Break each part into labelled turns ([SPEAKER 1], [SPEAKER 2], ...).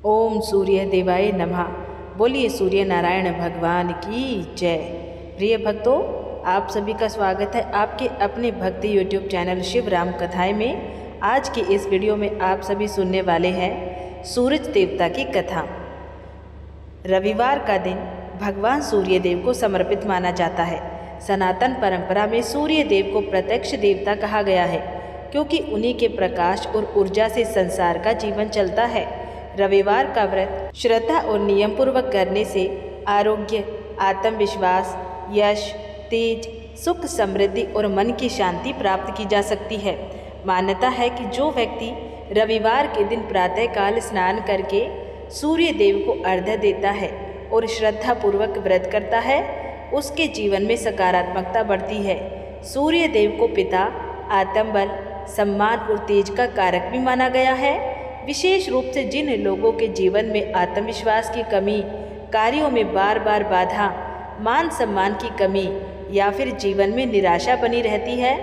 [SPEAKER 1] ओम सूर्य देवाय नमः। बोलिए सूर्य नारायण भगवान की जय। प्रिय भक्तों, आप सभी का स्वागत है आपके अपने भक्ति यूट्यूब चैनल शिव राम कथाएं में। आज की इस वीडियो में आप सभी सुनने वाले हैं सूरज देवता की कथा। रविवार का दिन भगवान सूर्य देव को समर्पित माना जाता है। सनातन परंपरा में सूर्य देव को प्रत्यक्ष देवता कहा गया है, क्योंकि उन्हीं के प्रकाश और ऊर्जा से संसार का जीवन चलता है। रविवार का व्रत श्रद्धा और नियम पूर्वक करने से आरोग्य, आत्मविश्वास, यश, तेज, सुख, समृद्धि और मन की शांति प्राप्त की जा सकती है। मान्यता है कि जो व्यक्ति रविवार के दिन प्रातःकाल स्नान करके सूर्य देव को अर्घ्य देता है और श्रद्धा पूर्वक व्रत करता है, उसके जीवन में सकारात्मकता बढ़ती है। सूर्य देव को पिता, आत्मबल, सम्मान और तेज का कारक भी माना गया है। विशेष रूप से जिन लोगों के जीवन में आत्मविश्वास की कमी, कार्यों में बार बार बाधा, मान सम्मान की कमी या फिर जीवन में निराशा बनी रहती है,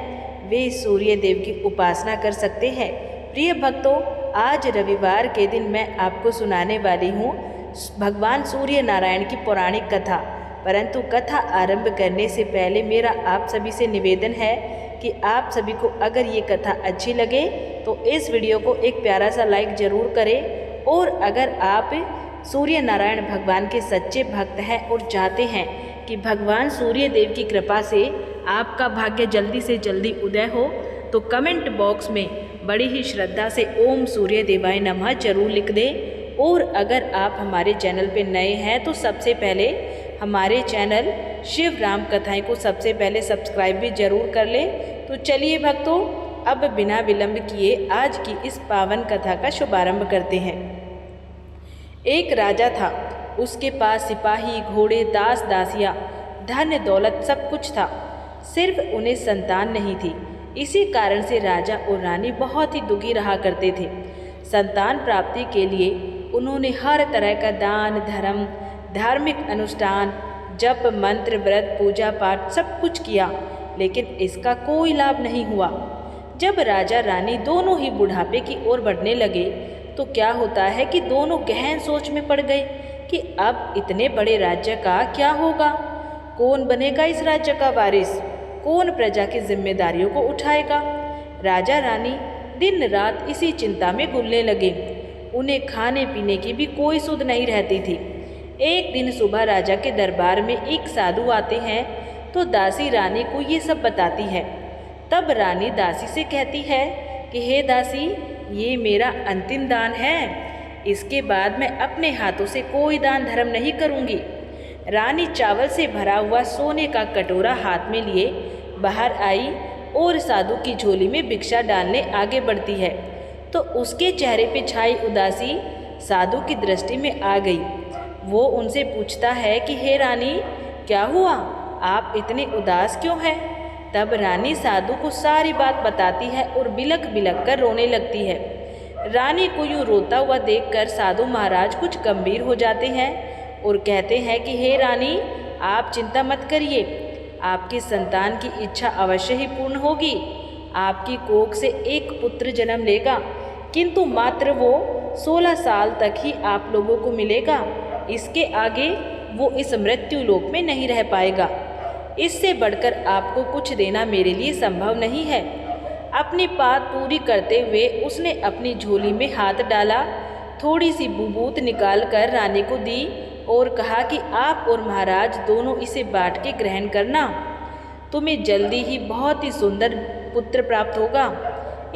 [SPEAKER 1] वे सूर्य देव की उपासना कर सकते हैं। प्रिय भक्तों, आज रविवार के दिन मैं आपको सुनाने वाली हूँ भगवान सूर्य नारायण की पौराणिक कथा। परंतु कथा आरंभ करने से पहले मेरा आप सभी से निवेदन है कि आप सभी को अगर ये कथा अच्छी लगे तो इस वीडियो को एक प्यारा सा लाइक ज़रूर करें। और अगर आप सूर्य नारायण भगवान के सच्चे भक्त हैं और चाहते हैं कि भगवान सूर्य देव की कृपा से आपका भाग्य जल्दी से जल्दी उदय हो, तो कमेंट बॉक्स में बड़ी ही श्रद्धा से ओम सूर्य देवाय नमः जरूर लिख दें। और अगर आप हमारे चैनल पे नए हैं तो सबसे पहले हमारे चैनल शिव राम कथाएं को सबसे पहले सब्सक्राइब भी जरूर कर लें। तो चलिए भक्तों, अब बिना विलंब किए आज की इस पावन कथा का शुभारंभ करते हैं। एक राजा था, उसके पास सिपाही, घोड़े, दास दासियाँ, धन दौलत सब कुछ था, सिर्फ उन्हें संतान नहीं थी। इसी कारण से राजा और रानी बहुत ही दुखी रहा करते थे। संतान प्राप्ति के लिए उन्होंने हर तरह का दान धर्म, धार्मिक अनुष्ठान, जप, मंत्र, व्रत, पूजा पाठ सब कुछ किया, लेकिन इसका कोई लाभ नहीं हुआ। जब राजा रानी दोनों ही बुढ़ापे की ओर बढ़ने लगे तो क्या होता है कि दोनों गहन सोच में पड़ गए कि अब इतने बड़े राज्य का क्या होगा, कौन बनेगा इस राज्य का वारिस, कौन प्रजा की जिम्मेदारियों को उठाएगा। राजा रानी दिन रात इसी चिंता में गुलने लगे। उन्हें खाने पीने की भी कोई सुध नहीं रहती थी। एक दिन सुबह राजा के दरबार में एक साधु आते हैं तो दासी रानी को ये सब बताती है। तब रानी दासी से कहती है कि हे दासी, ये मेरा अंतिम दान है, इसके बाद मैं अपने हाथों से कोई दान धर्म नहीं करूँगी। रानी चावल से भरा हुआ सोने का कटोरा हाथ में लिए बाहर आई और साधु की झोली में भिक्षा डालने आगे बढ़ती है तो उसके चेहरे पे छाई उदासी साधु की दृष्टि में आ गई। वो उनसे पूछता है कि हे रानी, क्या हुआ, आप इतने उदास क्यों हैं? तब रानी साधु को सारी बात बताती है और बिलख बिलख कर रोने लगती है। रानी को यूँ रोता हुआ देखकर साधु महाराज कुछ गंभीर हो जाते हैं और कहते हैं कि हे रानी, आप चिंता मत करिए, आपकी संतान की इच्छा अवश्य ही पूर्ण होगी। आपकी कोख से एक पुत्र जन्म लेगा, किंतु मात्र वो 16 साल तक ही आप लोगों को मिलेगा। इसके आगे वो इस मृत्यु लोक में नहीं रह पाएगा। इससे बढ़कर आपको कुछ देना मेरे लिए संभव नहीं है। अपनी बात पूरी करते हुए उसने अपनी झोली में हाथ डाला, थोड़ी सी बुबूत निकाल कर रानी को दी और कहा कि आप और महाराज दोनों इसे बांट के ग्रहण करना, तुम्हें जल्दी ही बहुत ही सुंदर पुत्र प्राप्त होगा।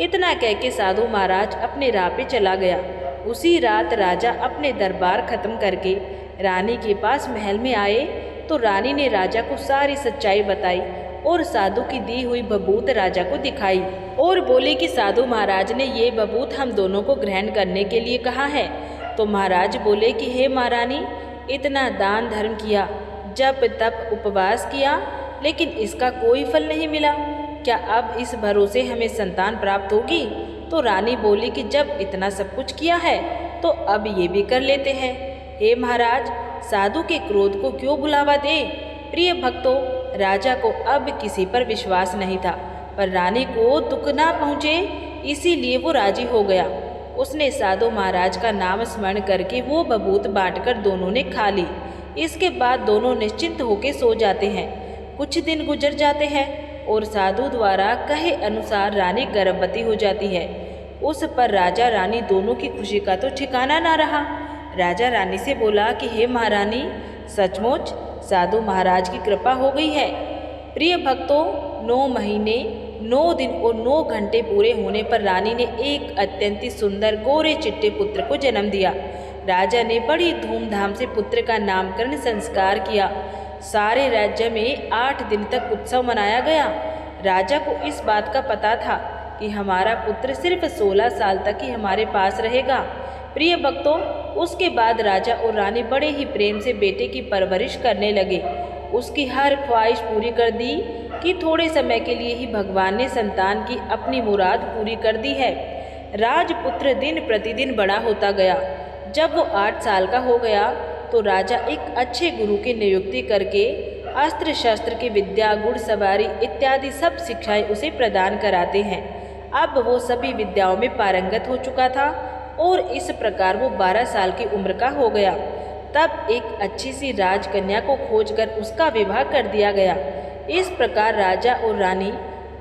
[SPEAKER 1] इतना कह के साधु महाराज अपने राह पे चला गया। उसी रात राजा अपने दरबार खत्म करके रानी के पास महल में आए तो रानी ने राजा को सारी सच्चाई बताई और साधु की दी हुई बबूत राजा को दिखाई और बोले कि साधु महाराज ने ये बबूत हम दोनों को ग्रहण करने के लिए कहा है। तो महाराज बोले कि हे महारानी, इतना दान धर्म किया, जप तप उपवास किया, लेकिन इसका कोई फल नहीं मिला। क्या अब इस भरोसे हमें संतान प्राप्त होगी? तो रानी बोली कि जब इतना सब कुछ किया है तो अब ये भी कर लेते हैं। हे महाराज, साधु के क्रोध को क्यों बुलावा दे। प्रिय भक्तों, राजा को अब किसी पर विश्वास नहीं था, पर रानी को दुख ना पहुँचे इसीलिए वो राजी हो गया। उसने साधु महाराज का नाम स्मरण करके वो बबूत बांटकर दोनों ने खा ली। इसके बाद दोनों निश्चिंत होकर सो जाते हैं। कुछ दिन गुजर जाते हैं और साधु द्वारा कहे अनुसार रानी गर्भवती हो जाती है। उस पर राजा रानी दोनों की खुशी का तो ठिकाना ना रहा। राजा रानी से बोला कि हे महारानी, सचमुच साधु महाराज की कृपा हो गई है। प्रिय भक्तों, 9 महीने 9 दिन और 9 घंटे पूरे होने पर रानी ने एक अत्यंत सुंदर गोरे चिट्टे पुत्र को जन्म दिया। राजा ने बड़ी धूमधाम से पुत्र का नामकरण संस्कार किया। सारे राज्य में 8 दिन तक उत्सव मनाया गया। राजा को इस बात का पता था कि हमारा पुत्र सिर्फ 16 साल तक ही हमारे पास रहेगा। प्रिय भक्तों, उसके बाद राजा और रानी बड़े ही प्रेम से बेटे की परवरिश करने लगे। उसकी हर ख्वाहिश पूरी कर दी कि थोड़े समय के लिए ही भगवान ने संतान की अपनी मुराद पूरी कर दी है। राजपुत्र दिन प्रतिदिन बड़ा होता गया। जब वो 8 साल का हो गया तो राजा एक अच्छे गुरु की नियुक्ति करके अस्त्र शस्त्र की विद्या, घुड़सवारी इत्यादि सब शिक्षाएं उसे प्रदान कराते हैं। अब वो सभी विद्याओं में पारंगत हो चुका था और इस प्रकार वो 12 साल की उम्र का हो गया। तब एक अच्छी सी राजकन्या को खोजकर उसका विवाह कर दिया गया। इस प्रकार राजा और रानी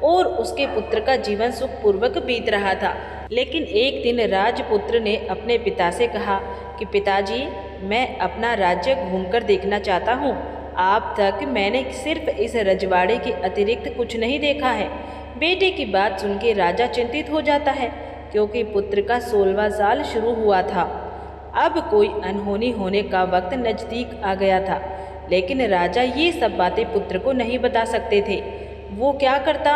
[SPEAKER 1] और उसके पुत्र का जीवन सुखपूर्वक बीत रहा था। लेकिन एक दिन राजपुत्र ने अपने पिता से कहा कि पिताजी, मैं अपना राज्य घूमकर देखना चाहता हूँ। आप तक मैंने सिर्फ इस रजवाड़े के अतिरिक्त कुछ नहीं देखा है। बेटे की बात सुन के राजा चिंतित हो जाता है, क्योंकि पुत्र का 16वां साल शुरू हुआ था। अब कोई अनहोनी होने का वक्त नज़दीक आ गया था। लेकिन राजा ये सब बातें पुत्र को नहीं बता सकते थे। वो क्या करता?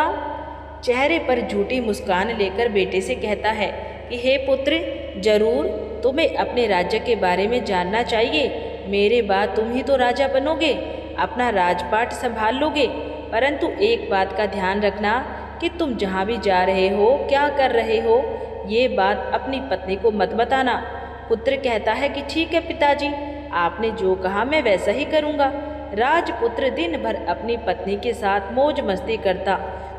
[SPEAKER 1] चेहरे पर झूठी मुस्कान लेकर बेटे से कहता है कि हे पुत्र, जरूर तुम्हें अपने राज्य के बारे में जानना चाहिए। मेरे बाद तुम ही तो राजा बनोगे, अपना राजपाट संभाल लोगे। परंतु एक बात का ध्यान रखना कि तुम जहाँ भी जा रहे हो, क्या कर रहे हो, ये बात अपनी पत्नी को मत बताना। पुत्र कहता है कि ठीक है पिताजी, आपने जो कहा मैं वैसा ही करूँगा। राजपुत्र दिन भर अपनी पत्नी के साथ मौज मस्ती करता,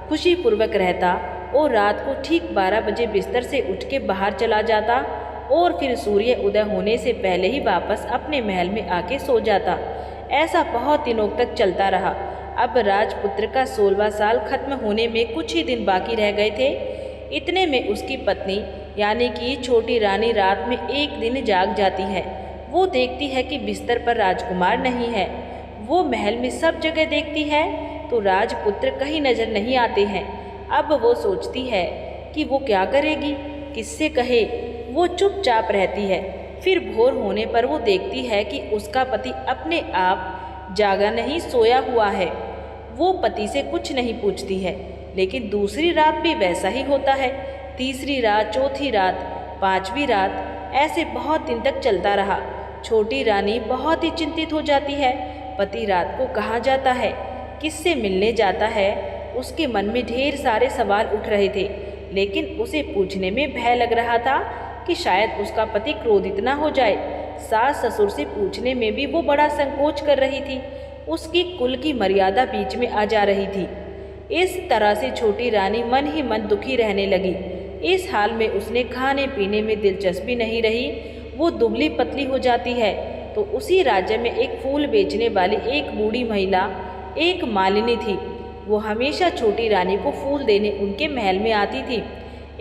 [SPEAKER 1] खुशीपूर्वक रहता और रात को ठीक 12 बजे बिस्तर से उठ के बाहर चला जाता और फिर सूर्य उदय होने से पहले ही वापस अपने महल में आके सो जाता। ऐसा बहुत दिनों तक चलता रहा। अब राजपुत्र का 16वां साल खत्म होने में कुछ ही दिन बाकी रह गए थे। इतने में उसकी पत्नी यानी कि छोटी रानी रात में एक दिन जाग जाती है। वो देखती है कि बिस्तर पर राजकुमार नहीं है। वो महल में सब जगह देखती है तो राजपुत्र कहीं नजर नहीं आते हैं। अब वो सोचती है कि वो क्या करेगी, किससे कहे। वो चुपचाप रहती है। फिर भोर होने पर वो देखती है कि उसका पति अपने आप जागा नहीं, सोया हुआ है। वो पति से कुछ नहीं पूछती है। लेकिन दूसरी रात भी वैसा ही होता है। तीसरी रात, चौथी रात, 5वीं रात, ऐसे बहुत दिन तक चलता रहा। छोटी रानी बहुत ही चिंतित हो जाती है। पति रात को कहाँ जाता है, किससे मिलने जाता है, उसके मन में ढेर सारे सवाल उठ रहे थे। लेकिन उसे पूछने में भय लग रहा था कि शायद उसका पति क्रोधित ना हो जाए। सास ससुर से पूछने में भी वो बड़ा संकोच कर रही थी। उसकी कुल की मर्यादा बीच में आ जा रही थी। इस तरह से छोटी रानी मन ही मन दुखी रहने लगी। इस हाल में उसने खाने पीने में दिलचस्पी नहीं रही। वो दुबली पतली हो जाती है। तो उसी राज्य में एक फूल बेचने वाली एक बूढ़ी महिला, एक मालिनी थी। वो हमेशा छोटी रानी को फूल देने उनके महल में आती थी।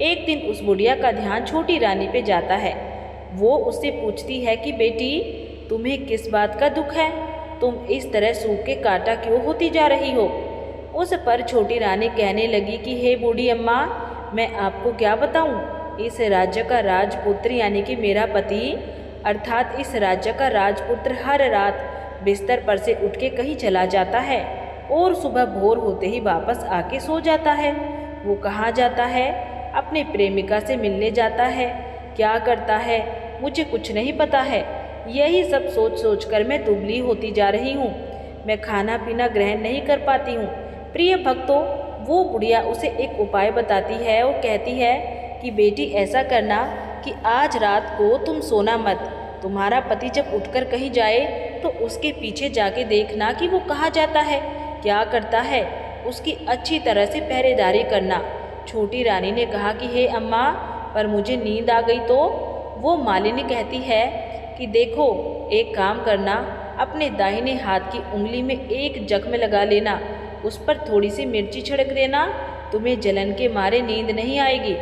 [SPEAKER 1] एक दिन उस बुढ़िया का ध्यान छोटी रानी पे जाता है। वो उससे पूछती है कि बेटी, तुम्हें किस बात का दुख है? तुम इस तरह सूख के कांटा क्यों होती जा रही हो? उस पर छोटी रानी कहने लगी कि हे बूढ़ी अम्मा, मैं आपको क्या बताऊं? इस राज्य का राजपुत्र यानी कि मेरा पति अर्थात इस राज्य का राजपुत्र हर रात बिस्तर पर से उठ के कहीं चला जाता है और सुबह भोर होते ही वापस आके सो जाता है। वो कहाँ जाता है? अपने प्रेमिका से मिलने जाता है। क्या करता है मुझे कुछ नहीं पता है। यही सब सोच सोच कर मैं दुबली होती जा रही हूँ। मैं खाना पीना ग्रहण नहीं कर पाती हूँ। प्रिय भक्तों, वो बुढ़िया उसे एक उपाय बताती है और कहती है कि बेटी ऐसा करना कि आज रात को तुम सोना मत। तुम्हारा पति जब उठकर कहीं जाए तो उसके पीछे जाके देखना कि वो कहाँ जाता है, क्या करता है। उसकी अच्छी तरह से पहरेदारी करना। छोटी रानी ने कहा कि हे अम्मा, पर मुझे नींद आ गई तो। वो मालिनी कहती है कि देखो, एक काम करना, अपने दाहिने हाथ की उंगली में एक जख्म लगा लेना, उस पर थोड़ी सी मिर्ची छिड़क देना, तुम्हें जलन के मारे नींद नहीं आएगी।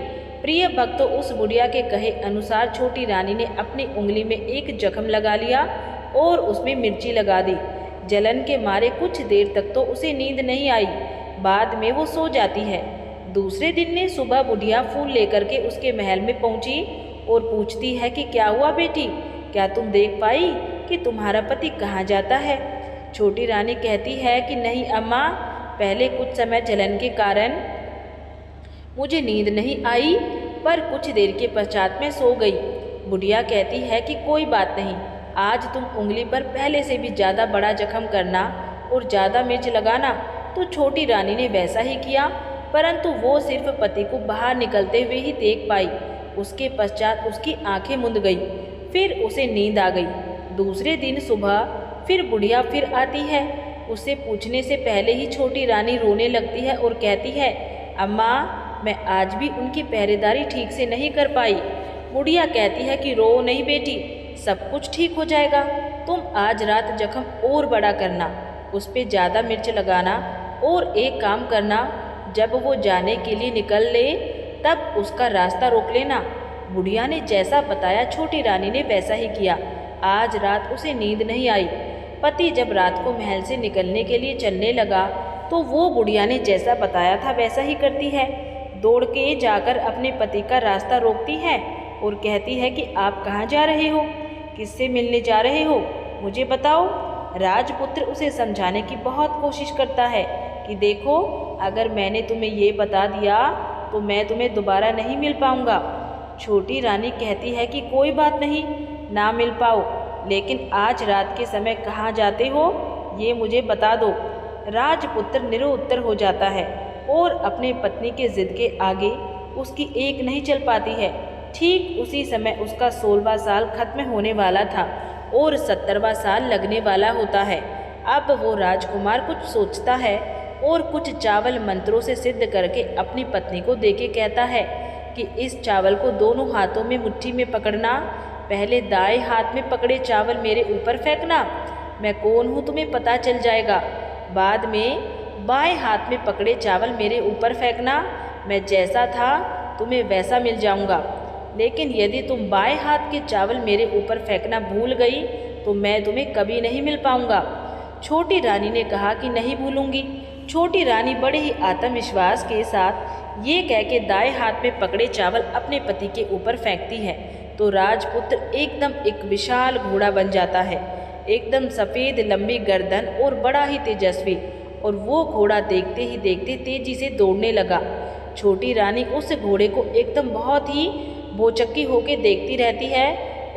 [SPEAKER 1] प्रिय भक्तों, उस बुढ़िया के कहे अनुसार छोटी रानी ने अपनी उंगली में एक जख्म लगा लिया और उसमें मिर्ची लगा दी। जलन के मारे कुछ देर तक तो उसे नींद नहीं आई, बाद में वो सो जाती है। दूसरे दिन ने सुबह बुढ़िया फूल लेकर के उसके महल में पहुंची और पूछती है कि क्या हुआ बेटी, क्या तुम देख पाई कि तुम्हारा पति कहाँ जाता है? छोटी रानी कहती है कि नहीं अम्मा, पहले कुछ समय जलन के कारण मुझे नींद नहीं आई, पर कुछ देर के पश्चात मैं सो गई। बुढ़िया कहती है कि कोई बात नहीं, आज तुम उंगली पर पहले से भी ज़्यादा बड़ा जख्म करना और ज़्यादा मिर्च लगाना। तो छोटी रानी ने वैसा ही किया, परंतु वो सिर्फ पति को बाहर निकलते हुए ही देख पाई। उसके पश्चात उसकी आंखें मुंद गई, फिर उसे नींद आ गई। दूसरे दिन सुबह फिर बुढ़िया फिर आती है। उससे पूछने से पहले ही छोटी रानी रोने लगती है और कहती है, अम्मा, मैं आज भी उनकी पहरेदारी ठीक से नहीं कर पाई। बुढ़िया कहती है कि रो नहीं बेटी, सब कुछ ठीक हो जाएगा। तुम आज रात जख्म और बड़ा करना, उस पर ज़्यादा मिर्च लगाना और एक काम करना, जब वो जाने के लिए निकल ले तब उसका रास्ता रोक लेना। बुढ़िया ने जैसा बताया छोटी रानी ने वैसा ही किया। आज रात उसे नींद नहीं आई। पति जब रात को महल से निकलने के लिए चलने लगा तो वो बुढ़िया ने जैसा बताया था वैसा ही करती है। दौड़ के जाकर अपने पति का रास्ता रोकती है और कहती है कि आप कहाँ जा रहे हो, किससे मिलने जा रहे हो, मुझे बताओ। राजपुत्र उसे समझाने की बहुत कोशिश करता है कि देखो, अगर मैंने तुम्हें ये बता दिया तो मैं तुम्हें दोबारा नहीं मिल पाऊंगा। छोटी रानी कहती है कि कोई बात नहीं, ना मिल पाओ, लेकिन आज रात के समय कहाँ जाते हो ये मुझे बता दो। राजपुत्र निरुत्तर हो जाता है और अपने पत्नी के जिद के आगे उसकी एक नहीं चल पाती है। ठीक उसी समय उसका 16वां साल खत्म होने वाला था और 70वां साल लगने वाला होता है। अब वो राजकुमार कुछ सोचता है और कुछ चावल मंत्रों से सिद्ध करके अपनी पत्नी को देके कहता है कि इस चावल को दोनों हाथों में मुट्ठी में पकड़ना, पहले दाएं हाथ में पकड़े चावल मेरे ऊपर फेंकना, मैं कौन हूँ तुम्हें पता चल जाएगा। बाद में बाएं हाथ में पकड़े चावल मेरे ऊपर फेंकना, मैं जैसा था तुम्हें वैसा मिल जाऊंगा। लेकिन यदि तुम बाएं हाथ के चावल मेरे ऊपर फेंकना भूल गई तो मैं तुम्हें कभी नहीं मिल पाऊंगा। छोटी रानी ने कहा कि नहीं भूलूंगी। छोटी रानी बड़े ही आत्मविश्वास के साथ ये कह के दाएं हाथ में पकड़े चावल अपने पति के ऊपर फेंकती है तो राजपुत्र एकदम एक विशाल घोड़ा बन जाता है, एकदम सफ़ेद लंबी गर्दन और बड़ा ही तेजस्वी। और वो घोड़ा देखते ही देखते तेजी से दौड़ने लगा। छोटी रानी उस घोड़े को एकदम बहुत ही भौचक्की होकर देखती रहती है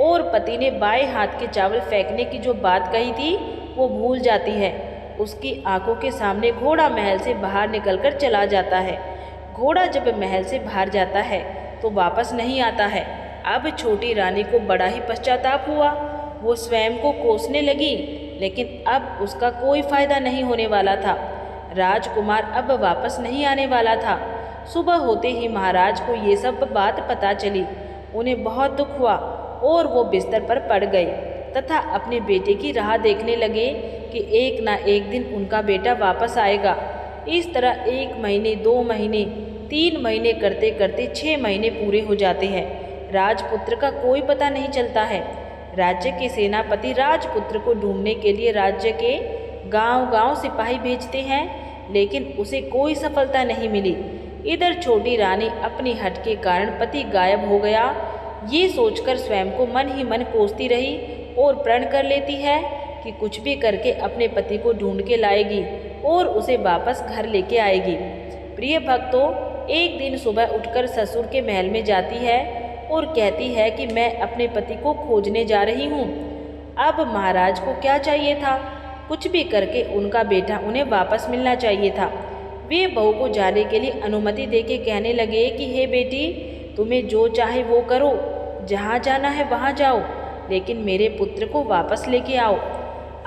[SPEAKER 1] और पति ने बाएं हाथ के चावल फेंकने की जो बात कही थी वो भूल जाती है। उसकी आंखों के सामने घोड़ा महल से बाहर निकलकर चला जाता है। घोड़ा जब महल से बाहर जाता है तो वापस नहीं आता है। अब छोटी रानी को बड़ा ही पश्चाताप हुआ। वो स्वयं को कोसने लगी, लेकिन अब उसका कोई फायदा नहीं होने वाला था। राजकुमार अब वापस नहीं आने वाला था। सुबह होते ही महाराज को ये सब बात पता चली। उन्हें बहुत दुख हुआ और वो बिस्तर पर पड़ गए तथा अपने बेटे की राह देखने लगे कि एक ना एक दिन उनका बेटा वापस आएगा। इस तरह 1 महीने, 2 महीने, 3 महीने करते करते 6 महीने पूरे हो जाते हैं। राजपुत्र का कोई पता नहीं चलता है। राज्य के सेनापति राजपुत्र को ढूंढने के लिए राज्य के गांव-गांव सिपाही भेजते हैं, लेकिन उसे कोई सफलता नहीं मिली। इधर छोटी रानी अपनी हट के कारण पति गायब हो गया ये सोचकर स्वयं को मन ही मन कोसती रही और प्रण कर लेती है कि कुछ भी करके अपने पति को ढूंढ के लाएगी और उसे वापस घर लेके आएगी। प्रिय भक्तों, एक दिन सुबह उठकर ससुर के महल में जाती है और कहती है कि मैं अपने पति को खोजने जा रही हूँ। अब महाराज को क्या चाहिए था, कुछ भी करके उनका बेटा उन्हें वापस मिलना चाहिए था। वे बहू को जाने के लिए अनुमति देके कहने लगे कि हे बेटी, तुम्हें जो चाहे वो करो, जहाँ जाना है वहाँ जाओ, लेकिन मेरे पुत्र को वापस लेके आओ।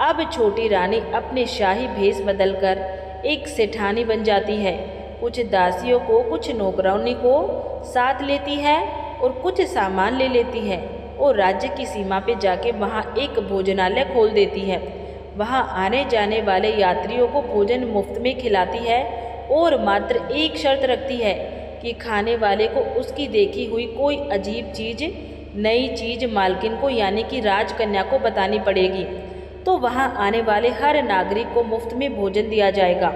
[SPEAKER 1] अब छोटी रानी अपने शाही भेष बदलकर एक सेठानी बन जाती है। कुछ दासियों को, कुछ नौकरानी को साथ लेती है और कुछ सामान ले लेती है और राज्य की सीमा पे जाके वहाँ एक भोजनालय खोल देती है। वहाँ आने जाने वाले यात्रियों को भोजन मुफ्त में खिलाती है और मात्र एक शर्त रखती है कि खाने वाले को उसकी देखी हुई कोई अजीब चीज़, नई चीज़ मालकिन को यानी कि राजकन्या को बतानी पड़ेगी, तो वहाँ आने वाले हर नागरिक को मुफ्त में भोजन दिया जाएगा।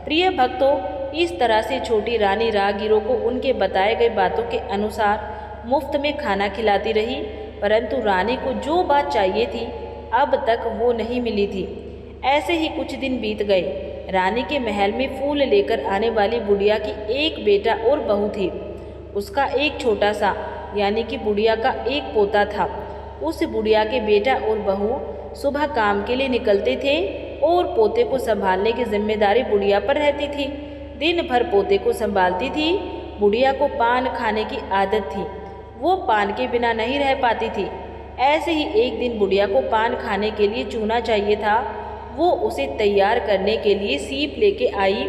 [SPEAKER 1] प्रिय भक्तों, इस तरह से छोटी रानी राहगीरों को उनके बताए गए बातों के अनुसार मुफ्त में खाना खिलाती रही, परंतु रानी को जो बात चाहिए थी अब तक वो नहीं मिली थी। ऐसे ही कुछ दिन बीत गए। रानी के महल में फूल लेकर आने वाली बुढ़िया की एक बेटा और बहू थी। उसका एक छोटा सा यानी कि बुढ़िया का एक पोता था। उस बुढ़िया के बेटा और बहू सुबह काम के लिए निकलते थे और पोते को संभालने की जिम्मेदारी बुढ़िया पर रहती थी। दिन भर पोते को संभालती थी। बुढ़िया को पान खाने की आदत थी, वो पान के बिना नहीं रह पाती थी। ऐसे ही एक दिन बुढ़िया को पान खाने के लिए चूना चाहिए था। वो उसे तैयार करने के लिए सीप लेके आई।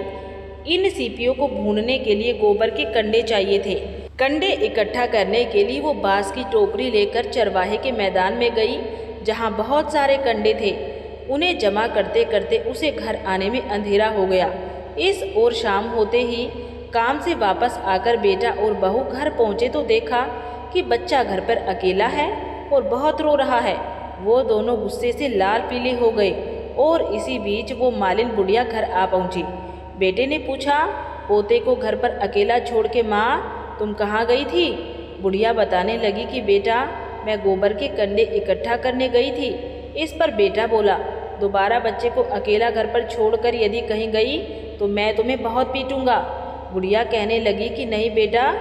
[SPEAKER 1] इन सीपियों को भूनने के लिए गोबर के कंडे चाहिए थे। कंडे इकट्ठा करने के लिए वो बांस की टोकरी लेकर चरवाहे के मैदान में गई, जहाँ बहुत सारे कंडे थे। उन्हें जमा करते करते उसे घर आने में अंधेरा हो गया। इस ओर शाम होते ही काम से वापस आकर बेटा और बहू घर पहुँचे तो देखा कि बच्चा घर पर अकेला है और बहुत रो रहा है। वो दोनों गुस्से से लाल पीले हो गए और इसी बीच वो मालिन बुढ़िया घर आ पहुंची। बेटे ने पूछा, पोते को घर पर अकेला छोड़ के माँ तुम कहाँ गई थी? बुढ़िया बताने लगी कि बेटा मैं गोबर के कंडे इकट्ठा करने गई थी। इस पर बेटा बोला, दोबारा बच्चे को अकेला घर पर छोड़कर यदि कहीं गई तो मैं तुम्हें बहुत पीटूंगा। बुढ़िया कहने लगी कि नहीं बेटा,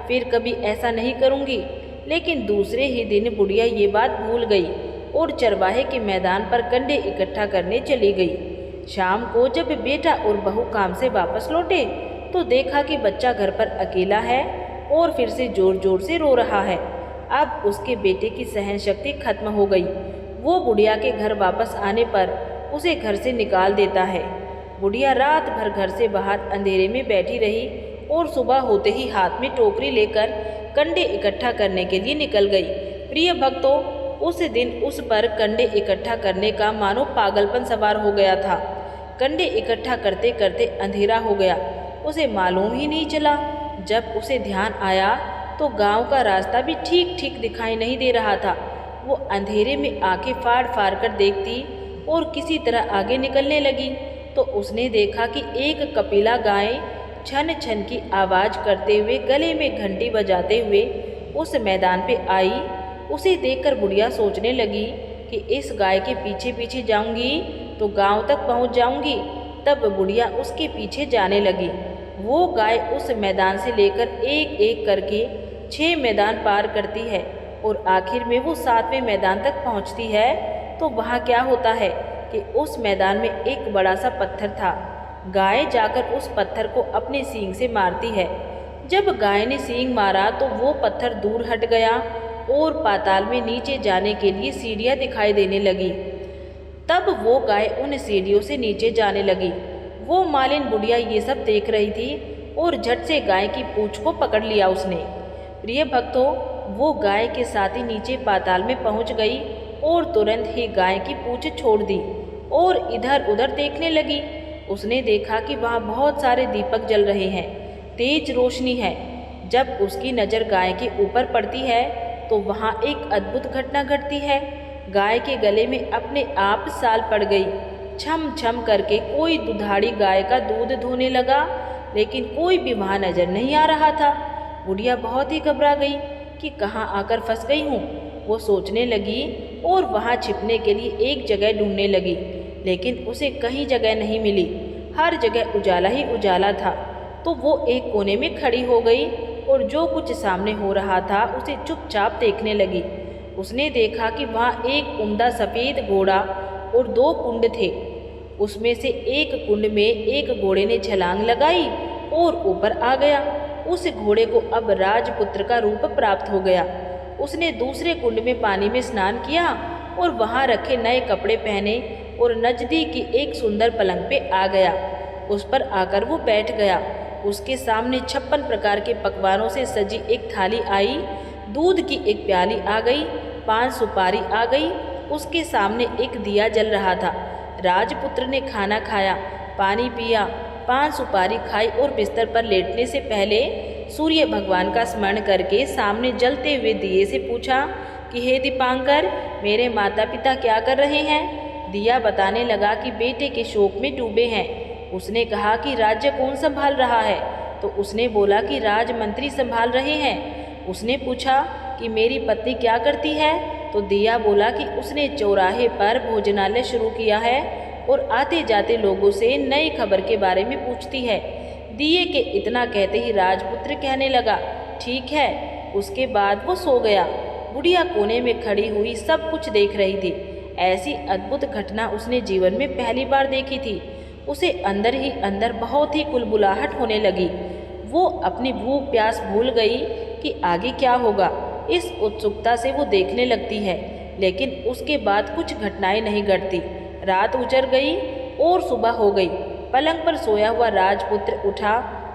[SPEAKER 1] फिर कभी ऐसा नहीं करूँगी। लेकिन दूसरे ही दिन बुढ़िया ये बात भूल गई और चरवाहे के मैदान पर कंडे इकट्ठा करने चली गई। शाम को जब बेटा और बहू काम से वापस लौटे तो देखा कि बच्चा घर पर अकेला है और फिर से जोर जोर से रो रहा है। अब उसके बेटे की सहन शक्ति खत्म हो गई। वो बुढ़िया के घर वापस आने पर उसे घर से निकाल देता है। बुढ़िया रात भर घर से बाहर अंधेरे में बैठी रही और सुबह होते ही हाथ में टोकरी लेकर कंडे इकट्ठा करने के लिए निकल गई। प्रिय भक्तों, उस दिन उस पर कंडे इकट्ठा करने का मानो पागलपन सवार हो गया था। कंडे इकट्ठा करते करते अंधेरा हो गया, उसे मालूम ही नहीं चला। जब उसे ध्यान आया तो गांव का रास्ता भी ठीक ठीक दिखाई नहीं दे रहा था। वो अंधेरे में आंखें फाड़ फाड़ कर देखती और किसी तरह आगे निकलने लगी तो उसने देखा कि एक कपिला गाय छन छन की आवाज़ करते हुए गले में घंटी बजाते हुए उस मैदान पे आई। उसे देखकर बुढ़िया सोचने लगी कि इस गाय के पीछे पीछे जाऊंगी तो गांव तक पहुंच जाऊंगी। तब बुढ़िया उसके पीछे जाने लगी। वो गाय उस मैदान से लेकर एक एक करके 6 मैदान पार करती है और आखिर में वो 7वें मैदान तक पहुंचती है। तो वहाँ क्या होता है कि उस मैदान में एक बड़ा सा पत्थर था। गाय जाकर उस पत्थर को अपने सींग से मारती है। जब गाय ने सींग मारा तो वो पत्थर दूर हट गया और पाताल में नीचे जाने के लिए सीढ़ियाँ दिखाई देने लगी। तब वो गाय उन सीढ़ियों से नीचे जाने लगी। वो मालिन बुढ़िया ये सब देख रही थी और झट से गाय की पूंछ को पकड़ लिया उसने। प्रिय भक्तों, वो गाय के साथ ही नीचे पाताल में पहुंच गई और तुरंत ही गाय की पूंछ छोड़ दी और इधर उधर देखने लगी। उसने देखा कि वहाँ बहुत सारे दीपक जल रहे हैं, तेज रोशनी है। जब उसकी नज़र गाय के ऊपर पड़ती है तो वहाँ एक अद्भुत घटना घटती है। गाय के गले में अपने आप साल पड़ गई। छम छम करके कोई दुधाड़ी गाय का दूध धोने लगा, लेकिन कोई भी वहाँ नजर नहीं आ रहा था। बुढ़िया बहुत ही घबरा गई कि कहाँ आकर फंस गई हूँ। वो सोचने लगी और वहाँ छिपने के लिए एक जगह ढूंढने लगी, लेकिन उसे कहीं जगह नहीं मिली। हर जगह उजाला ही उजाला था। तो वो एक कोने में खड़ी हो गई और जो कुछ सामने हो रहा था उसे चुपचाप देखने लगी। उसने देखा कि वहाँ एक उम्दा सफ़ेद घोड़ा और 2 कुंड थे। उसमें से एक कुंड में एक घोड़े ने छलांग लगाई और ऊपर आ गया। उस घोड़े को अब राजपुत्र का रूप प्राप्त हो गया। उसने दूसरे कुंड में पानी में स्नान किया और वहाँ रखे नए कपड़े पहने और नजदीक की एक सुंदर पलंग पे आ गया। उस पर आकर वो बैठ गया। उसके सामने 56 प्रकार के पकवानों से सजी एक थाली आई, दूध की एक प्याली आ गई, 5 सुपारी आ गई। उसके सामने एक दिया जल रहा था। राजपुत्र ने खाना खाया, पानी पिया, 5 सुपारी खाई और बिस्तर पर लेटने से पहले सूर्य भगवान का स्मरण करके सामने जलते हुए दिए से पूछा कि हे दीपांकर, मेरे माता पिता क्या कर रहे हैं? दिया बताने लगा कि बेटे के शोक में डूबे हैं। उसने कहा कि राज्य कौन संभाल रहा है? तो उसने बोला कि राजमंत्री संभाल रहे हैं। उसने पूछा कि मेरी पत्नी क्या करती है? तो दिया बोला कि उसने चौराहे पर भोजनालय शुरू किया है और आते जाते लोगों से नई खबर के बारे में पूछती है। दिए के इतना कहते ही राजपुत्र कहने लगा, ठीक है। उसके बाद वो सो गया। बुढ़िया कोने में खड़ी हुई सब कुछ देख रही थी। ऐसी अद्भुत घटना उसने जीवन में पहली बार देखी थी। उसे अंदर ही अंदर बहुत ही कुलबुलाहट होने लगी। वो अपनी भूख प्यास भूल गई कि आगे क्या होगा। इस उत्सुकता से वो देखने लगती है, लेकिन उसके बाद कुछ घटनाएं नहीं घटती। रात गुजर गई और सुबह हो गई। पलंग पर सोया हुआ राजपुत्र उठा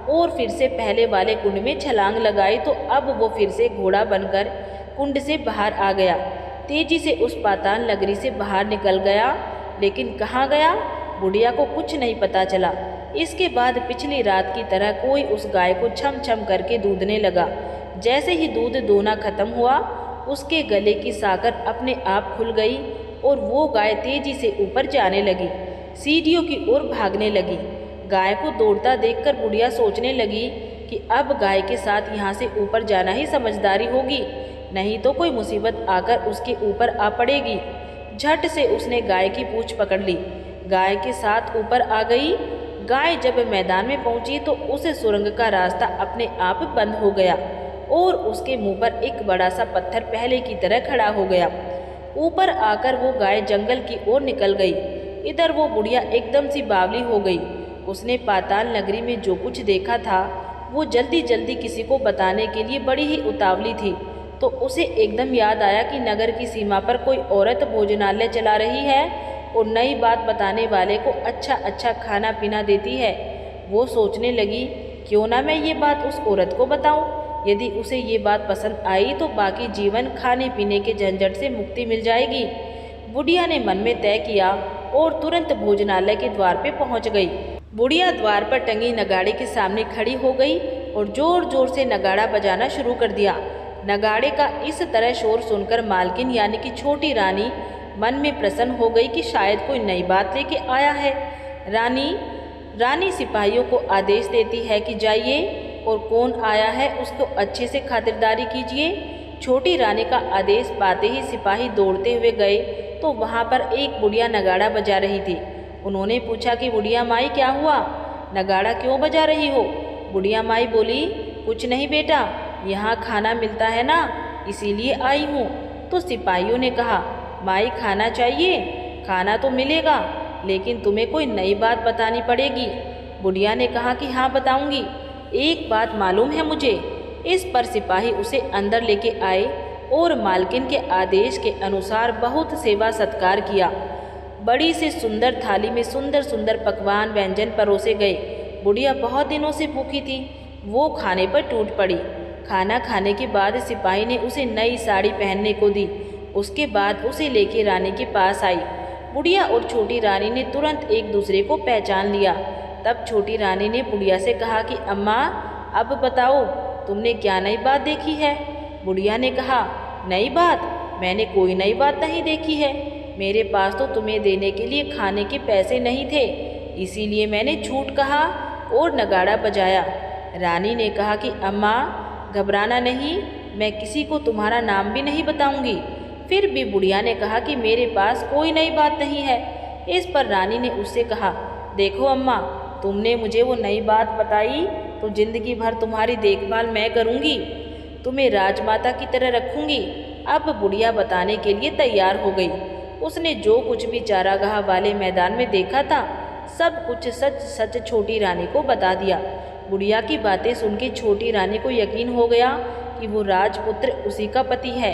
[SPEAKER 1] और फिर से पहले वाले कुंड में छलांग लगाई तो अब वो फिर से घोड़ा बनकर कुंड से बाहर आ गया। तेजी से उस पाताल नगरी से बाहर निकल गया, लेकिन कहाँ गया बुढ़िया को कुछ नहीं पता चला। इसके बाद पिछली रात की तरह कोई उस गाय को छम छम करके दूधने लगा। जैसे ही दूध दोना खत्म हुआ, उसके गले की साकर अपने आप खुल गई और वो गाय तेजी से ऊपर जाने लगी, सीढ़ियों की ओर भागने लगी। गाय को दौड़ता देखकर बुढ़िया सोचने लगी कि अब गाय के साथ यहाँ से ऊपर जाना ही समझदारी होगी, नहीं तो कोई मुसीबत आकर उसके ऊपर आ पड़ेगी। झट से उसने गाय की पूंछ पकड़ ली, गाय के साथ ऊपर आ गई। गाय जब मैदान में पहुंची तो उस सुरंग का रास्ता अपने आप बंद हो गया और उसके मुंह पर एक बड़ा सा पत्थर पहले की तरह खड़ा हो गया। ऊपर आकर वो गाय जंगल की ओर निकल गई। इधर वो बुढ़िया एकदम सी बावली हो गई। उसने पाताल नगरी में जो कुछ देखा था वो जल्दी जल्दी किसी को बताने के लिए बड़ी ही उतावली थी। तो उसे एकदम याद आया कि नगर की सीमा पर कोई औरत भोजनालय चला रही है और नई बात बताने वाले को अच्छा अच्छा खाना पीना देती है। वो सोचने लगी, क्यों ना मैं ये बात उस औरत को बताऊं। यदि उसे ये बात पसंद आई तो बाकी जीवन खाने पीने के झंझट से मुक्ति मिल जाएगी। बुढ़िया ने मन में तय किया और तुरंत भोजनालय के द्वार पे पहुंच गई। बुढ़िया द्वार पर टंगी नगाड़े के सामने खड़ी हो गई और जोर जोर से नगाड़ा बजाना शुरू कर दिया। नगाड़े का इस तरह शोर सुनकर मालकिन यानी कि छोटी रानी मन में प्रसन्न हो गई कि शायद कोई नई बात लेके आया है। रानी सिपाहियों को आदेश देती है कि जाइए और कौन आया है उसको अच्छे से खातिरदारी कीजिए। छोटी रानी का आदेश पाते ही सिपाही दौड़ते हुए गए तो वहाँ पर एक बुढ़िया नगाड़ा बजा रही थी। उन्होंने पूछा कि बुढ़िया माई क्या हुआ, नगाड़ा क्यों बजा रही हो? बुढ़िया माई बोली, कुछ नहीं बेटा, यहाँ खाना मिलता है ना, इसीलिए आई हूँ। तो सिपाहियों ने कहा, माई खाना चाहिए? खाना तो मिलेगा, लेकिन तुम्हें कोई नई बात बतानी पड़ेगी। बुढ़िया ने कहा कि हाँ बताऊंगी, एक बात मालूम है मुझे। इस पर सिपाही उसे अंदर लेके आए और मालकिन के आदेश के अनुसार बहुत सेवा सत्कार किया। बड़ी से सुंदर थाली में सुंदर सुंदर पकवान व्यंजन परोसे गए। बुढ़िया बहुत दिनों से भूखी थी, वो खाने पर टूट पड़ी। खाना खाने के बाद सिपाही ने उसे नई साड़ी पहनने को दी। उसके बाद उसे लेके रानी के पास आई। बुढ़िया और छोटी रानी ने तुरंत एक दूसरे को पहचान लिया। तब छोटी रानी ने बुढ़िया से कहा कि अम्मा, अब बताओ तुमने क्या नई बात देखी है? बुढ़िया ने कहा, नई बात? मैंने कोई नई बात नहीं देखी है। मेरे पास तो तुम्हें देने के लिए खाने के पैसे नहीं थे, इसीलिए मैंने झूठ कहा और नगाड़ा बजाया। रानी ने कहा कि अम्मा घबराना नहीं, मैं किसी को तुम्हारा नाम भी नहीं बताऊंगी। फिर भी बुढ़िया ने कहा कि मेरे पास कोई नई बात नहीं है। इस पर रानी ने उससे कहा, देखो अम्मा, तुमने मुझे वो नई बात बताई तो जिंदगी भर तुम्हारी देखभाल मैं करूंगी, तुम्हें राजमाता की तरह रखूंगी। अब बुढ़िया बताने के लिए तैयार हो गई। उसने जो कुछ भी चारागाह वाले मैदान में देखा था सब कुछ सच सच छोटी रानी को बता दिया। बुढ़िया की बातें सुन के छोटी रानी को यकीन हो गया कि वो राजपुत्र उसी का पति है।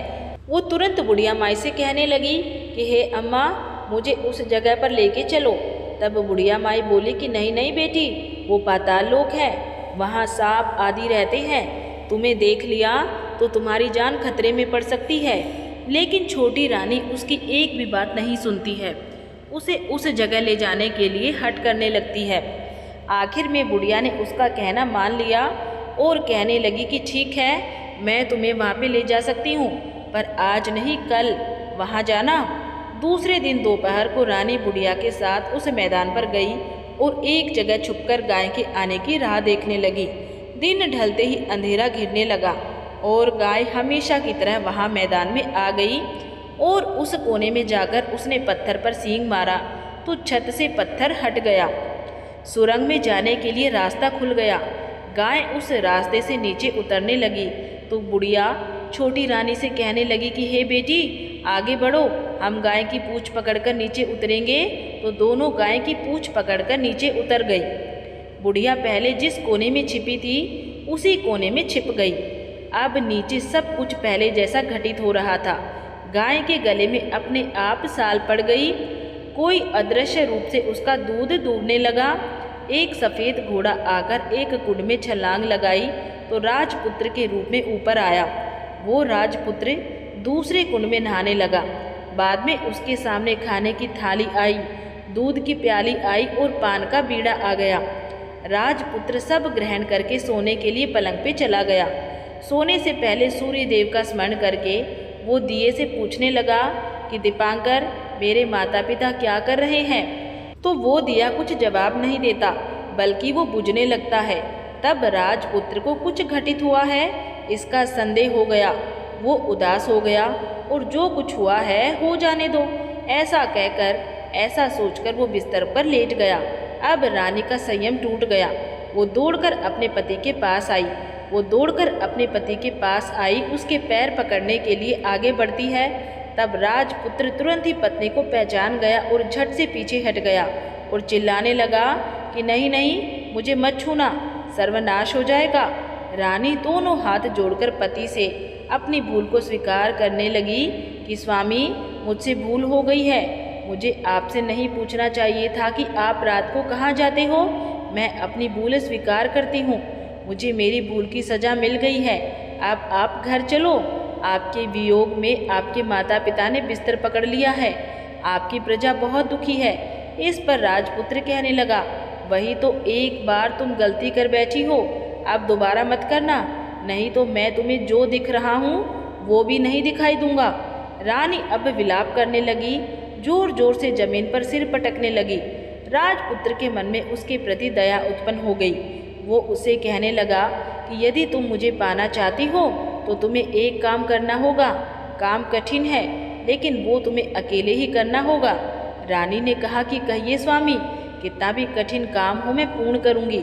[SPEAKER 1] वो तुरंत बुढ़िया माई से कहने लगी कि हे अम्मा, मुझे उस जगह पर लेके चलो। तब बुढ़िया माई बोली कि नहीं नहीं बेटी, वो पाताल लोक है, वहाँ सांप आदि रहते हैं, तुम्हें देख लिया तो तुम्हारी जान खतरे में पड़ सकती है। लेकिन छोटी रानी उसकी एक भी बात नहीं सुनती है, उसे उस जगह ले जाने के लिए हट करने लगती है। आखिर में बुढ़िया ने उसका कहना मान लिया और कहने लगी कि ठीक है, मैं तुम्हें वहाँ पे ले जा सकती हूँ, पर आज नहीं कल वहाँ जाना। दूसरे दिन दोपहर को रानी बुढ़िया के साथ उस मैदान पर गई और एक जगह छुपकर गाय के आने की राह देखने लगी। दिन ढलते ही अंधेरा घिरने लगा और गाय हमेशा की तरह वहाँ मैदान में आ गई और उस कोने में जाकर उसने पत्थर पर सींग मारा तो छत से पत्थर हट गया। सुरंग में जाने के लिए रास्ता खुल गया। गाय उस रास्ते से नीचे उतरने लगी तो बुढ़िया छोटी रानी से कहने लगी कि हे बेटी, आगे बढ़ो, हम गाय की पूँछ पकड़कर नीचे उतरेंगे। तो दोनों गाय की पूँछ पकड़कर नीचे उतर गई। बुढ़िया पहले जिस कोने में छिपी थी उसी कोने में छिप गई। अब नीचे सब कुछ पहले जैसा घटित हो रहा था। गाय के गले में अपने आप साल पड़ गई। कोई अदृश्य रूप से उसका दूध दूहने लगा। एक सफ़ेद घोड़ा आकर एक कुंड में छलांग लगाई तो राजपुत्र के रूप में ऊपर आया। वो राजपुत्र दूसरे कुंड में नहाने लगा। बाद में उसके सामने खाने की थाली आई, दूध की प्याली आई और पान का बीड़ा आ गया। राजपुत्र सब ग्रहण करके सोने के लिए पलंग पे चला गया। सोने से पहले सूर्य देव का स्मरण करके वो दिए से पूछने लगा कि दीपांकर, मेरे माता पिता क्या कर रहे हैं? तो वो दिया कुछ जवाब नहीं देता, बल्कि वो बुझने लगता है। तब राजपुत्र को कुछ घटित हुआ है इसका संदेह हो गया। वो उदास हो गया और जो कुछ हुआ है हो जाने दो, ऐसा कहकर, ऐसा सोचकर वो बिस्तर पर लेट गया। अब रानी का संयम टूट गया। वो दौड़कर अपने पति के पास आई। उसके पैर पकड़ने के लिए आगे बढ़ती है। तब राजपुत्र तुरंत ही पत्नी को पहचान गया और झट से पीछे हट गया और चिल्लाने लगा कि नहीं नहीं, मुझे मत छूना, सर्वनाश हो जाएगा। रानी दोनों हाथ जोड़कर पति से अपनी भूल को स्वीकार करने लगी कि स्वामी, मुझसे भूल हो गई है। मुझे आपसे नहीं पूछना चाहिए था कि आप रात को कहाँ जाते हो। मैं अपनी भूल स्वीकार करती हूँ। मुझे मेरी भूल की सज़ा मिल गई है। अब आप घर चलो। आपके वियोग में आपके माता पिता ने बिस्तर पकड़ लिया है। आपकी प्रजा बहुत दुखी है। इस पर राजपुत्र कहने लगा, वही तो एक बार तुम गलती कर बैठी हो, अब दोबारा मत करना, नहीं तो मैं तुम्हें जो दिख रहा हूँ वो भी नहीं दिखाई दूंगा। रानी अब विलाप करने लगी, जोर जोर से जमीन पर सिर पटकने लगी। राजपुत्र के मन में उसके प्रति दया उत्पन्न हो गई। वो उसे कहने लगा कि यदि तुम मुझे पाना चाहती हो तो तुम्हें एक काम करना होगा। काम कठिन है, लेकिन वो तुम्हें अकेले ही करना होगा। रानी ने कहा कि कहिए स्वामी, कितना भी कठिन काम हो मैं पूर्ण करूँगी।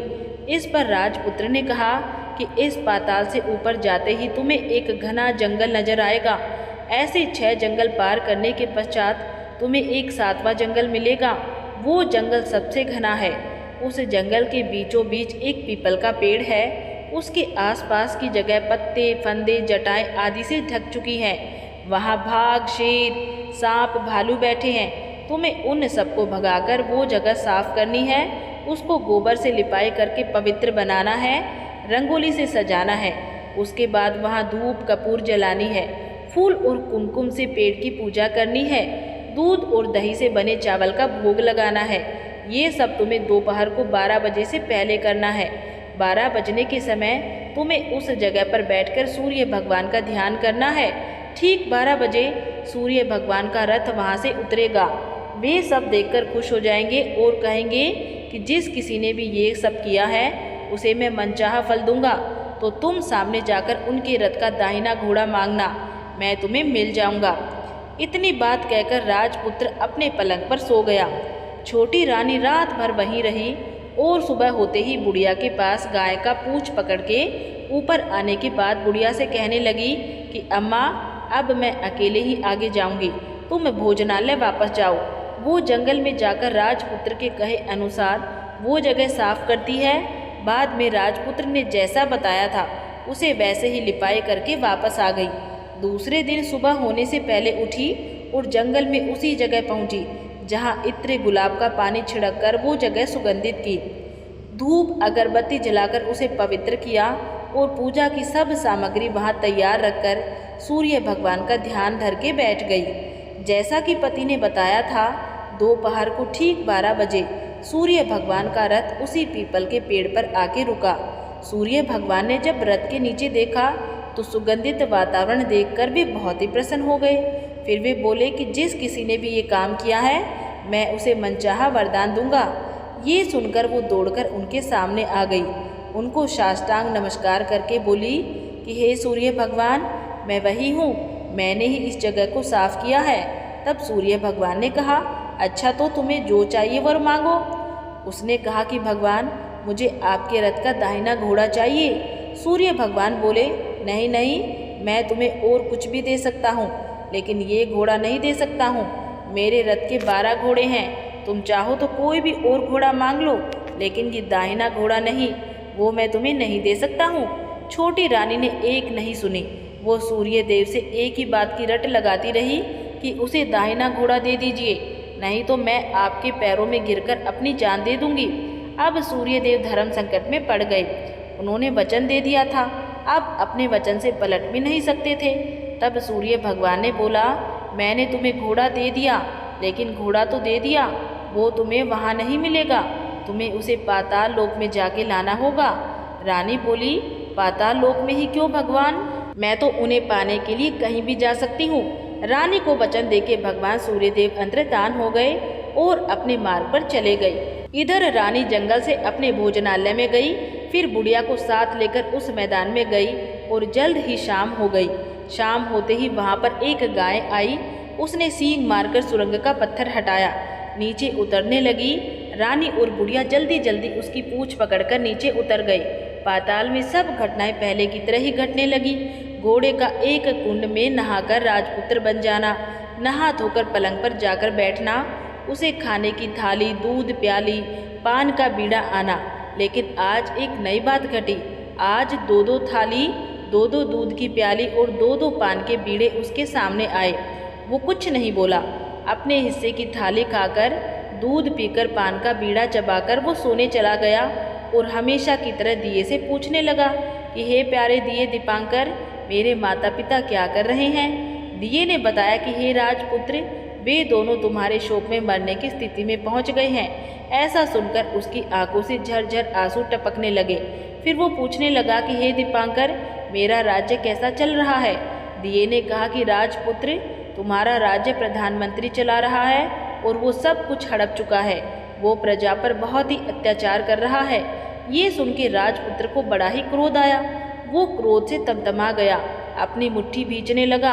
[SPEAKER 1] इस पर राजपुत्र ने कहा कि इस पाताल से ऊपर जाते ही तुम्हें एक घना जंगल नजर आएगा। ऐसे 6 जंगल पार करने के पश्चात तुम्हें एक 7वां जंगल मिलेगा। वो जंगल सबसे घना है। उस जंगल के बीचों बीच एक पीपल का पेड़ है। उसके आसपास की जगह पत्ते, फंदे, जटाएं आदि से ढक चुकी हैं। वहाँ बाघ, शेर, सांप, भालू बैठे हैं। तुम्हें उन सबको भगाकर वो जगह साफ करनी है। उसको गोबर से लिपाई करके पवित्र बनाना है, रंगोली से सजाना है। उसके बाद वहाँ धूप कपूर जलानी है, फूल और कुमकुम से पेड़ की पूजा करनी है, दूध और दही से बने चावल का भोग लगाना है। ये सब तुम्हें दोपहर को 12 बजे से पहले करना है। 12 बजने के समय तुम्हें उस जगह पर बैठकर सूर्य भगवान का ध्यान करना है। ठीक 12 बजे सूर्य भगवान का रथ वहाँ से उतरेगा। वे सब देखकर खुश हो जाएंगे और कहेंगे कि जिस किसी ने भी ये सब किया है उसे मैं मनचाहा फल दूंगा। तो तुम सामने जाकर उनके रथ का दाहिना घोड़ा मांगना, मैं तुम्हें मिल जाऊंगा। इतनी बात कहकर राजपुत्र अपने पलंग पर सो गया। छोटी रानी रात भर वहीं रही और सुबह होते ही बुढ़िया के पास गाय का पूँछ पकड़ के ऊपर आने के बाद बुढ़िया से कहने लगी कि अम्मा, अब मैं अकेले ही आगे जाऊंगी, तुम भोजनालय वापस जाओ। वो जंगल में जाकर राजपुत्र के कहे अनुसार वो जगह साफ करती है। बाद में राजपुत्र ने जैसा बताया था उसे वैसे ही लिपाई करके वापस आ गई। दूसरे दिन सुबह होने से पहले उठी और जंगल में उसी जगह पहुंची जहां इत्र गुलाब का पानी छिड़ककर वो जगह सुगंधित की। धूप अगरबत्ती जलाकर उसे पवित्र किया। और पूजा की सब सामग्री वहाँ तैयार रखकर सूर्य भगवान का ध्यान धर के बैठ गई। जैसा कि पति ने बताया था, दोपहर को ठीक 12 बजे सूर्य भगवान का रथ उसी पीपल के पेड़ पर आके रुका। सूर्य भगवान ने जब रथ के नीचे देखा तो सुगंधित वातावरण देखकर वे बहुत ही प्रसन्न हो गए। फिर वे बोले कि जिस किसी ने भी ये काम किया है, मैं उसे मनचाहा वरदान दूंगा। ये सुनकर वो दौड़कर उनके सामने आ गई। उनको साष्टांग नमस्कार करके बोली कि हे सूर्य भगवान, मैं वही हूँ, मैंने ही इस जगह को साफ किया है। तब सूर्य भगवान ने कहा, अच्छा तो तुम्हें जो चाहिए वर मांगो। उसने कहा कि भगवान, मुझे आपके रथ का दाहिना घोड़ा चाहिए। सूर्य भगवान बोले, नहीं नहीं, मैं तुम्हें और कुछ भी दे सकता हूँ, लेकिन ये घोड़ा नहीं दे सकता हूँ। मेरे रथ के 12 घोड़े हैं, तुम चाहो तो कोई भी और घोड़ा मांग लो, लेकिन ये दाहिना घोड़ा नहीं, वो मैं तुम्हें नहीं दे सकता हूँ। छोटी रानी ने एक नहीं सुनी। वो सूर्य देव से एक ही बात की रट लगाती रही कि उसे दाहिना घोड़ा दे दीजिए, नहीं तो मैं आपके पैरों में गिरकर अपनी जान दे दूंगी। अब सूर्य देव धर्म संकट में पड़ गए। उन्होंने वचन दे दिया था, अब अपने वचन से पलट भी नहीं सकते थे। तब सूर्य भगवान ने बोला, मैंने तुम्हें घोड़ा दे दिया, लेकिन घोड़ा तो दे दिया, वो तुम्हें वहाँ नहीं मिलेगा, तुम्हें उसे पाताल लोक में जाके लाना होगा। रानी बोली, पाताल लोक में ही क्यों भगवान, मैं तो उन्हें पाने के लिए कहीं भी जा सकती हूँ। रानी को वचन देके भगवान सूर्यदेव अंतर्धान हो गए और अपने मार्ग पर चले गए। इधर रानी जंगल से अपने भोजनालय में गई, फिर बुढ़िया को साथ लेकर उस मैदान में गई और जल्द ही शाम हो गई। शाम होते ही वहाँ पर एक गाय आई। उसने सींग मारकर सुरंग का पत्थर हटाया, नीचे उतरने लगी। रानी और बुढ़िया जल्दी जल्दी उसकी पूंछ पकड़कर नीचे उतर गए। पाताल में सब घटनाएं पहले की तरह ही घटने लगी। घोड़े का एक कुंड में नहाकर राजपुत्र बन जाना, नहा धोकर पलंग पर जाकर बैठना, उसे खाने की थाली, दूध प्याली, पान का बीड़ा आना। लेकिन आज एक नई बात घटी। आज 2-2 थाली, 2-2 दूध की प्याली और 2-2 पान के बीड़े उसके सामने आए। वो कुछ नहीं बोला। अपने हिस्से की थाली खाकर, दूध पीकर, पान का बीड़ा चबाकर वो सोने चला गया और हमेशा की तरह दिए से पूछने लगा कि हे प्यारे दिए दीपांकर, मेरे माता पिता क्या कर रहे हैं। दिए ने बताया कि हे राजपुत्र, वे दोनों तुम्हारे शोक में मरने की स्थिति में पहुंच गए हैं। ऐसा सुनकर उसकी आंखों से झरझर आंसू टपकने लगे। फिर वो पूछने लगा कि हे दीपांकर, मेरा राज्य कैसा चल रहा है। दिए ने कहा कि राजपुत्र, तुम्हारा राज्य प्रधानमंत्री चला रहा है और वो सब कुछ हड़प चुका है। वो प्रजा पर बहुत ही अत्याचार कर रहा है। ये सुन के राजपुत्र को बड़ा ही क्रोध आया। वो क्रोध से तमतमा गया, अपनी मुट्ठी भींचने लगा।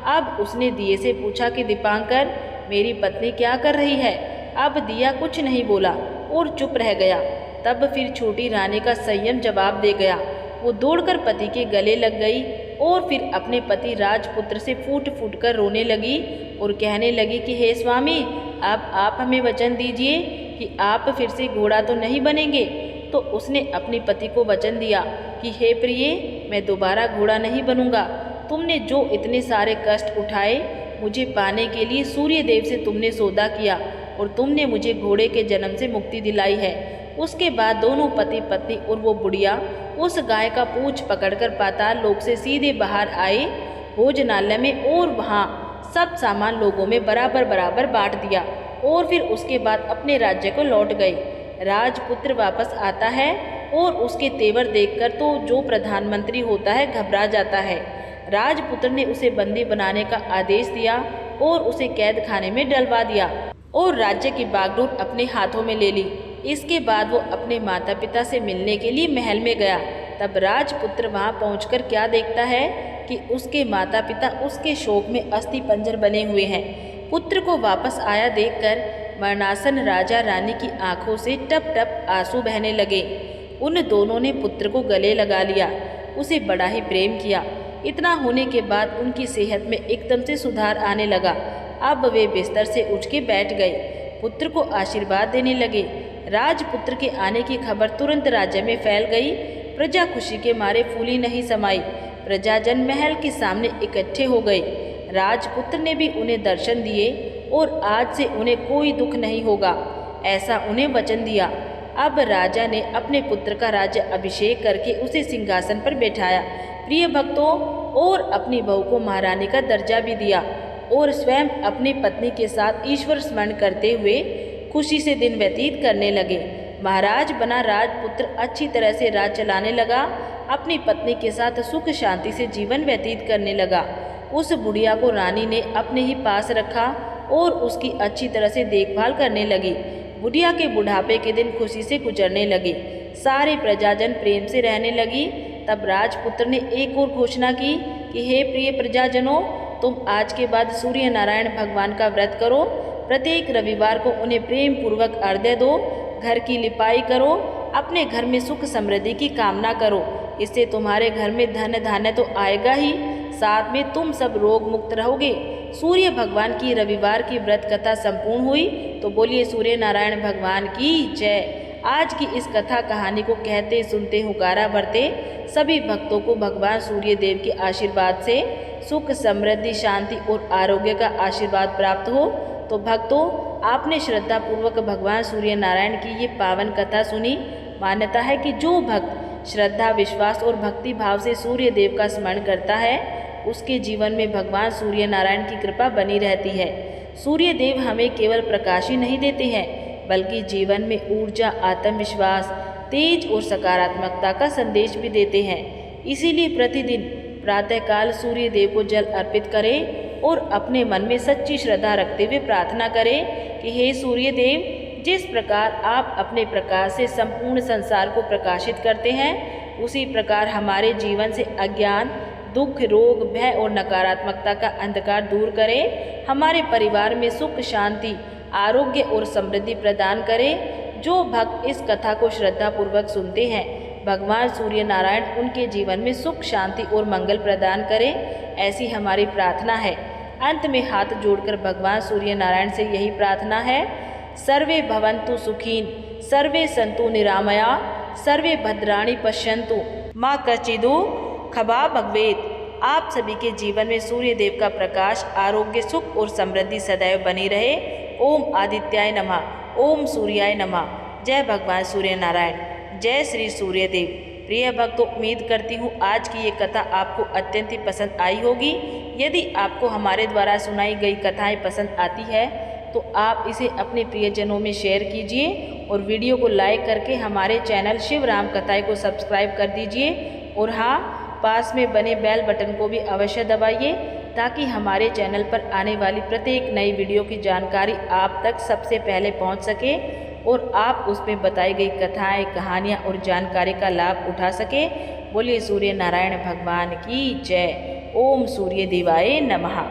[SPEAKER 1] अब उसने दिए से पूछा कि दीपांकर, मेरी पत्नी क्या कर रही है। अब दिया कुछ नहीं बोला और चुप रह गया। तब फिर छोटी रानी का संयम जवाब दे गया। वो दौड़कर पति के गले लग गई और फिर अपने पति राजपुत्र से फूट फूट कर रोने लगी और कहने लगी कि हे स्वामी, अब आप हमें वचन दीजिए कि आप फिर से घोड़ा तो नहीं बनेंगे। तो उसने अपने पति को वचन दिया कि हे प्रिय, मैं दोबारा घोड़ा नहीं बनूंगा। तुमने जो इतने सारे कष्ट उठाए, मुझे पाने के लिए सूर्य देव से तुमने सौदा किया और तुमने मुझे घोड़े के जन्म से मुक्ति दिलाई है। उसके बाद दोनों पति पत्नी और वो बुढ़िया उस गाय का पूंछ पकड़कर पाताल लोक से सीधे बाहर आए भोजनालय में और वहाँ सब सामान लोगों में बराबर बराबर बांट दिया और फिर उसके बाद अपने राज्य को लौट गए। राजपुत्र वापस आता है और उसके तेवर देखकर तो जो प्रधानमंत्री होता है घबरा जाता है। राजपुत्र ने उसे बंदी बनाने का आदेश दिया और उसे कैद खाने में डलवा दिया और राज्य की बागडोर अपने हाथों में ले ली। इसके बाद वो अपने माता पिता से मिलने के लिए महल में गया। तब राजपुत्र वहाँ पहुंचकर क्या देखता है कि उसके माता पिता उसके शोक में अस्थि पंजर बने हुए हैं। पुत्र को वापस आया देखकर मरणासन राजा रानी की आंखों से टप टप आंसू बहने लगे। उन दोनों ने पुत्र को गले लगा लिया, उसे बड़ा ही प्रेम किया। इतना होने के बाद उनकी सेहत में एकदम से सुधार आने लगा। अब वे बिस्तर से उठ के बैठ गए, पुत्र को आशीर्वाद देने लगे। राजपुत्र के आने की खबर तुरंत राज्य में फैल गई। प्रजा खुशी के मारे फूली नहीं समाई। प्रजाजन महल के सामने इकट्ठे हो गए। राजपुत्र ने भी उन्हें दर्शन दिए और आज से उन्हें कोई दुख नहीं होगा, ऐसा उन्हें वचन दिया। अब राजा ने अपने पुत्र का राज्य अभिषेक करके उसे सिंहासन पर बैठाया। प्रिय भक्तों, और अपनी बहू को महारानी का दर्जा भी दिया और स्वयं अपनी पत्नी के साथ ईश्वर स्मरण करते हुए खुशी से दिन व्यतीत करने लगे। महाराज बना राजपुत्र अच्छी तरह से राज चलाने लगा, अपनी पत्नी के साथ सुख शांति से जीवन व्यतीत करने लगा। उस बुढ़िया को रानी ने अपने ही पास रखा और उसकी अच्छी तरह से देखभाल करने लगी। बुढ़िया के बुढ़ापे के दिन खुशी से गुजरने लगे, सारे प्रजाजन प्रेम से रहने लगी। तब राजपुत्र ने एक और घोषणा की कि हे प्रिय प्रजाजनों, तुम आज के बाद सूर्य नारायण भगवान का व्रत करो। प्रत्येक रविवार को उन्हें प्रेम पूर्वक अर्घ्य दो, घर की लिपाई करो, अपने घर में सुख समृद्धि की कामना करो। इससे तुम्हारे घर में धन धान्य तो आएगा ही, साथ में तुम सब रोग मुक्त रहोगे। सूर्य भगवान की रविवार की व्रत कथा संपूर्ण हुई। तो बोलिए सूर्य नारायण भगवान की जय। आज की इस कथा कहानी को कहते सुनते हुकारा भरते सभी भक्तों को भगवान सूर्य देव के आशीर्वाद से सुख समृद्धि शांति और आरोग्य का आशीर्वाद प्राप्त हो। तो भक्तों, आपने श्रद्धा पूर्वक भगवान सूर्य नारायण की ये पावन कथा सुनी। मान्यता है कि जो भक्त श्रद्धा विश्वास और भक्ति भाव से सूर्य देव का स्मरण करता है, उसके जीवन में भगवान सूर्य नारायण की कृपा बनी रहती है। सूर्य देव हमें केवल प्रकाश ही नहीं देते हैं, बल्कि जीवन में ऊर्जा, आत्मविश्वास, तेज और सकारात्मकता का संदेश भी देते हैं। इसीलिए प्रतिदिन प्रातःकाल सूर्य देव को जल अर्पित करें और अपने मन में सच्ची श्रद्धा रखते हुए प्रार्थना करें कि हे सूर्य देव, जिस प्रकार आप अपने प्रकाश से संपूर्ण संसार को प्रकाशित करते हैं, उसी प्रकार हमारे जीवन से अज्ञान, दुख, रोग, भय और नकारात्मकता का अंधकार दूर करें। हमारे परिवार में सुख शांति, आरोग्य और समृद्धि प्रदान करें। जो भक्त इस कथा को श्रद्धापूर्वक सुनते हैं, भगवान सूर्य नारायण उनके जीवन में सुख शांति और मंगल प्रदान करें, ऐसी हमारी प्रार्थना है। अंत में हाथ जोड़कर भगवान सूर्य नारायण से यही प्रार्थना है, सर्वे भवन्तु सुखीन, सर्वे सन्तु निरामया, सर्वे भद्राणि पश्यन्तु, माँ कश्चिदु खभा भगवेत। आप सभी के जीवन में सूर्य देव का प्रकाश, आरोग्य, सुख और समृद्धि सदैव बनी रहे। ओम आदित्याय नमः, ओम सूर्याय नमः। जय भगवान सूर्य नारायण, जय श्री सूर्य देव। प्रिय भक्तों, उम्मीद करती हूँ आज की ये कथा आपको अत्यंत ही पसंद आई होगी। यदि आपको हमारे द्वारा सुनाई गई कथाएं पसंद आती है तो आप इसे अपने प्रियजनों में शेयर कीजिए और वीडियो को लाइक करके हमारे चैनल शिव राम कथाएं को सब्सक्राइब कर दीजिए। और हाँ, पास में बने बेल बटन को भी अवश्य दबाइए ताकि हमारे चैनल पर आने वाली प्रत्येक नई वीडियो की जानकारी आप तक सबसे पहले पहुंच सके और आप उसमें बताई गई कथाएं, कहानियां और जानकारी का लाभ उठा सके। बोलिए सूर्य नारायण भगवान की जय। ओम सूर्य देवाय नमः।